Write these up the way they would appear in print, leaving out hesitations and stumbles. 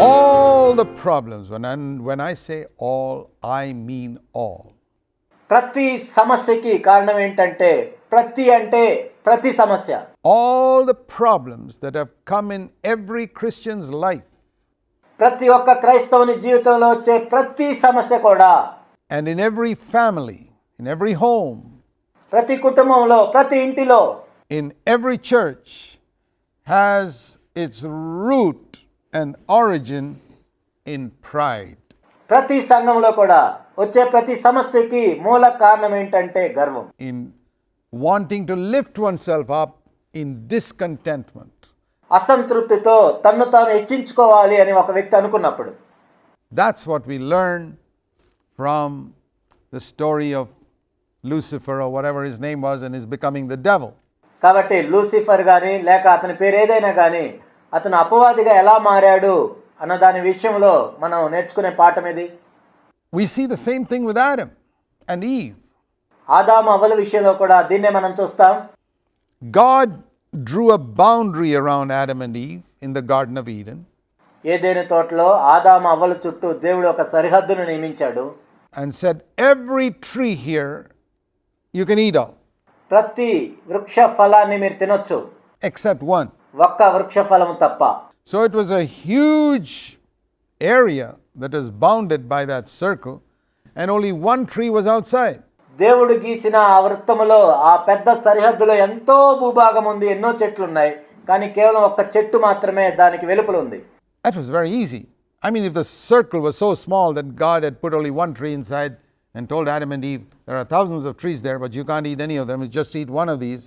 All the problems, when I say all, I mean all. ప్రతి సమస్యకి కారణం ఏంటంటే ప్రతి సమస్య. All the problems that have come in every Christian's life. ప్రతి ఒక్క క్రైస్తవుని జీవితంలో వచ్చే ప్రతి సమస్య కూడా, And in every family, in every home, ప్రతి కుటుంబంలో, ప్రతి ఇంటిలో, in every church, has its root and origin in pride. ప్రతి సంఘంలో కూడా వచ్చే ప్రతి సమస్యకి మూల కారణం ఏంటంటే గర్వం. In wanting to lift oneself up in discontentment. అసంతృప్తితో తన్ను తాను హెచ్చించుకోవాలి అని ఒక వ్యక్తి అనుకున్నప్పుడు. That's what we learn from the story of Lucifer or whatever his name was and is becoming the devil. కాబట్టి లూసిఫర్ కానీ లేక అతని పేరు ఏదైనా కానీ అతను అపవాదిగా ఎలా మారాడు అన్న దాని విషయంలో మనం నేర్చుకునే పాఠం ఇది. We see the same thing with Adam and Eve. ఆదాము అవ్వల విషయంలో కూడా దీన్నే మనం చూస్తాం. God drew a boundary around Adam and Eve in the Garden of Eden. ఏదెను తోటలో ఆదాము అవ్వల చుట్టూ దేవుడు ఒక సరిహద్దును నియమించాడు. And said, every tree here you can eat of. ప్రతి వృక్ష ఫలాన్ని మీరు తినొచ్చు Except one. ఒక్క వృక్ష ఫలము తప్ప. So it was a huge area that was bounded by that circle and only one tree was outside. దేవుడు గీసిన ఆ వృత్తములో ఆ పెద్ద సరిహద్దులో ఎంతో భూభాగం ఉంది, ఎన్నో చెట్లు ఉన్నాయి, కానీ కేవలం ఒక్క చెట్టు మాత్రమే దానికి వెలుపల ఉంది. That was very easy. I mean, if the circle was so small that God had put only one tree inside and told Adam and Eve, there are thousands of trees there, but you can't eat any of them, you just eat one of these.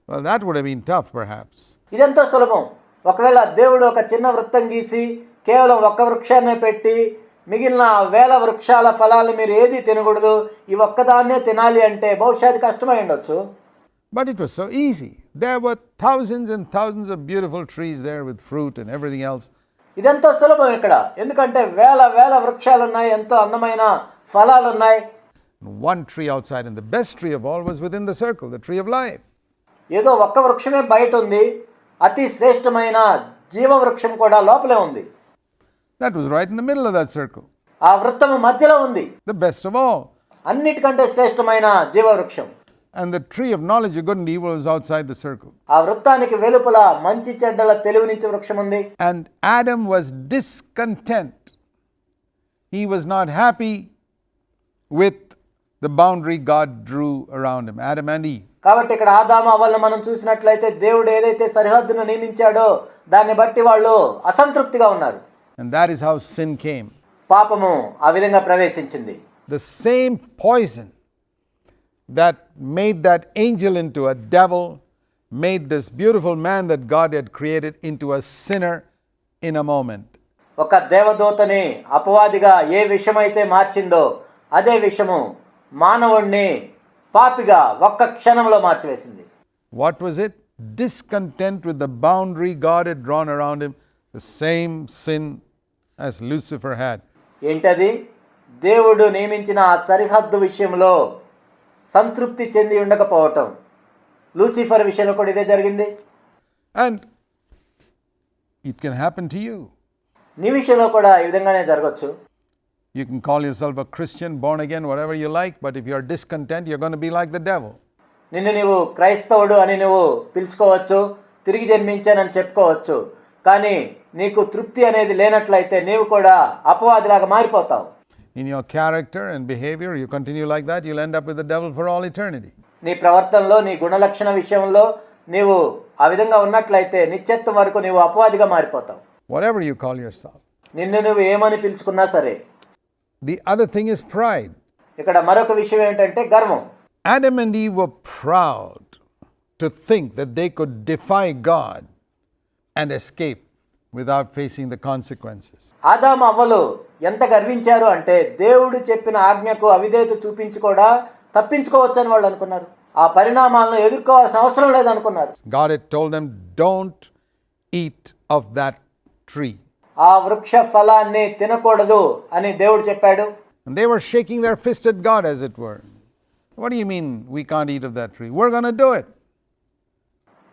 Well, that would have been tough perhaps. ఇదంతా సులభం. ఒకవేళ దేవుడు ఒక చిన్న వృత్తం గీసి కేవలం ఒక్క వృక్షాన్ని పెట్టి మిగిలిన వేల వృక్షాల ఫలాలు మీరు ఏది తినకూడదు, ఈ ఒక్కదాన్నే తినాలి అంటే బహుశా అది కష్టమై ఉండొచ్చు. But it was so easy. There were thousands and thousands of beautiful trees there with fruit and everything else. ఇదంతా సులభం ఇక్కడ, ఎందుకంటే వేల వేల వృక్షాలు ఉన్నాయి, ఎంతో అందమైన ఫలాలు ఉన్నాయి. One tree outside, and the best tree of all was within the circle, the tree of life. ఏదో ఒక్క వృక్షమే బయట ఉంది, అతి శ్రేష్టమైన జీవ వృక్షం కూడా లోపలే ఉంది. That was right in the middle of that circle. ఆ వృత్తము మధ్యలో ఉంది, The best of all. అన్నిటికంటే శ్రేష్టమైన జీవ వృక్షం. And the tree of knowledge of good and evil was outside the circle. ఆ వృత్తానికి వెలుపల మంచి చెడ్డల తెలివినిచ్చే వృక్షం ఉంది. And Adam was discontent. He was not happy with the boundary God drew around him, Adam and Eve. కాబట్టి ఇక్కడ ఆదాము అవ్వలను మనం చూసినట్లయితే దేవుడు ఏదైతే సరిహద్దును నియమించాడో దాన్ని బట్టి వాళ్ళు అసంతృప్తిగా ఉన్నారు. And that is how sin came. పాపము ఆ విధంగా ప్రవేశించింది. The same poison that made that angel into a devil made this beautiful man that God had created into a sinner in a moment. ఒక దేవదూతని అపవాదిగా ఏ విషమైతే మార్చిందో అదే విషము మానవుణ్ణి పాపిగా ఒక్క క్షణంలో మార్చివేసింది. What was it? Discontent with the boundary God had drawn around him, the same sin as Lucifer had. ఏంటది? దేవుడు నియమించిన ఆ సరిహద్దు విషయంలో సంతృప్తి చెంది ఉండకపోవటం. లూసిఫర్ విషయంలో కూడా ఇదే జరిగింది. And it can happen to you. నీ విషయంలో కూడా ఈ విధంగానే జరగచ్చు. You can call yourself a Christian, born again, whatever you like, but if you are discontent, you're going to be like the devil. నిన్ను నీవు క్రైస్తవుడు అని నువ్వు పిలుచుకోవచ్చు, తిరిగి జన్మించానని చెప్పుకోవచ్చు, కానీ నీకు తృప్తి అనేది లేనట్లయితే నీవు కూడా అపవాదిలాగా మారిపోతావు. In your character and behavior, you continue like that, you'll end up with the devil for all eternity. నీ ప్రవర్తనలో, నీ గుణలక్షణ విషయంలో నీవు ఆ విధంగా ఉన్నట్లయితే నిత్యత్వం వరకు నీవు అపవాదిగా మారిపోతావు. Whatever you call yourself. నిన్ను నువ్వు ఏమని పిలుచుకున్నా సరే. The other thing is pride. ఇక్కడ మరొక విషయం ఏంటంటే గర్వం. Adam and Eve were proud to think that they could defy God and escape without facing the consequences. ఆదాము అవ్వలు ఎంత గర్వించారు అంటే దేవుడు చెప్పిన ఆజ్ఞకు అవిధేయత చూపించి కూడా తప్పించుకోవచ్చని వాళ్ళు అనుకున్నారు. ఆ పరిణామాలను ఎదుర్కోవాల్సిన అవసరం లేదనుకున్నారు. God had told them, don't eat of that tree. ఆ వృక్ష ఫలాన్ని తినకూడదు అని దేవుడు చెప్పాడు. And they were shaking their fist at God, as it were. What do you mean we can't eat of that tree? We're going to do it.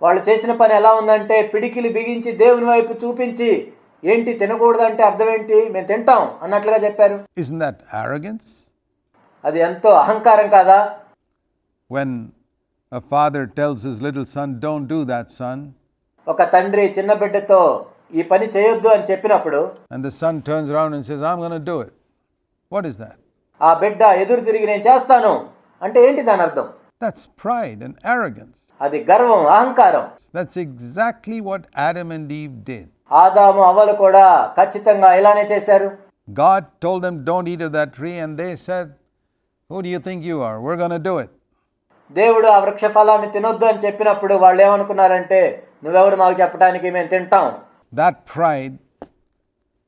వాళ్ళు చేసిన పని ఎలా ఉందంటే పిడికిలి బిగించి దేవుని వైపు చూపించి ఏంటి తినకూడదు అంటే అర్థం ఏంటి? మేము తింటాం అన్నట్లుగా చెప్పారు. Isn't that arrogance? అది ఎంతో అహంకారం కాదా? When a father tells his little son, don't do that, son, ఒక తండ్రి చిన్న బిడ్డతో ఈ పని చేయొద్దు అని చెప్పినప్పుడు and the son turns around and says, I'm going to do it. What is that? ఆ బిడ్డ ఎదురు తిరిగి నేను చేస్తాను అంటే ఏంటి దాని అర్థం? That's pride and arrogance. అది గర్వం, అహంకారం. That's exactly what Adam and Eve did. ఆదాము అవ్వలు కూడా ఖచ్చితంగా ఇలానే చేశారు. God told them, don't eat of that tree, and they said, who do you think you are? We're going to do it. దేవుడు ఆ వృక్ష ఫలాన్ని తినొద్దు అని చెప్పినప్పుడు వాళ్ళు ఏమనుకున్నారంటే, నువ్వెవరు మాకు చెప్పడానికి, మేము తింటాం. That pride,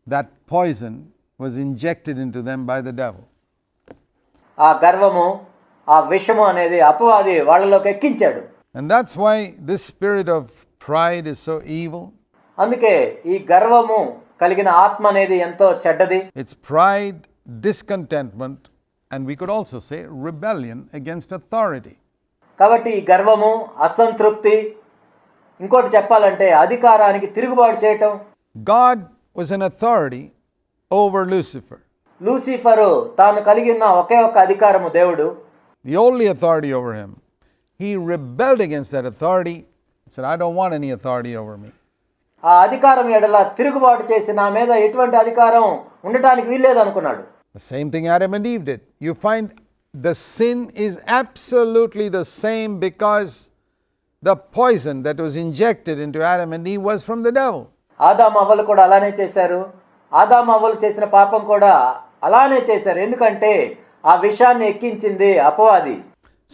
that poison was injected into them by the devil. ఆ గర్వము, ఆ విషము అనేది అపవాది వాళ్ళలోకి ఎక్కించాడు. And that's why this spirit of pride is so evil. అందుకే ఈ గర్వము కలిగిన ఆత్మ అనేది ఎంతో చెడ్డది. It's pride, discontentment, and we could also say rebellion against authority. కాబట్టి ఈ గర్వము, అసంతృప్తి, ఇంకోటి చెప్పాలంటే అధికారానికి తిరుగుబాటు చేయటం. God was an authority over Lucifer. Lucifer తాను కలిగిన ఒకే ఒక్క అధికారము దేవుడు. The only authority over him. He rebelled against that authority. He said, I don't want any authority over me. ఆ అధికారం ఎడల తిరుగుబాటు చేసి నా మీద ఎటువంటి అధికారం ఉండటానికి వీల్లేదు అనుకున్నాడు. The same thing Adam and Eve did. You find the sin is absolutely the same because the poison that was injected into Adam and Eve was from the devil. ఆదాము అవ్వలు కూడా అలానే చేశారు. ఆదాము అవ్వలు చేసిన పాపం కూడా అలానే చేశారు. ఎందుకంటే ఆ విషాన్ని ఎక్కించింది అపవాది.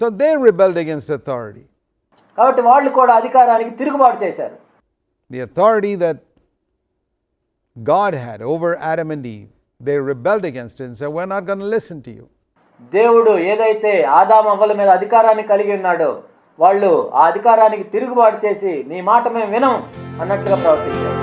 So they rebelled against authority. కాబట్టి వాళ్ళు కూడా అధికారానికి తిరుగుబాటు చేశారు. The authority that God had over Adam and Eve, they rebelled against it and said, we're not going to listen to you. దేవుడు ఏదైతే ఆదాము అవ్వల మీద అధికారాన్ని కలిగి ఉన్నాడో వాళ్ళు ఆ అధికారానికి తిరుగుబాటు చేసి నీ మాట మేము వినం అన్నట్లుగా ప్రవర్తించారు.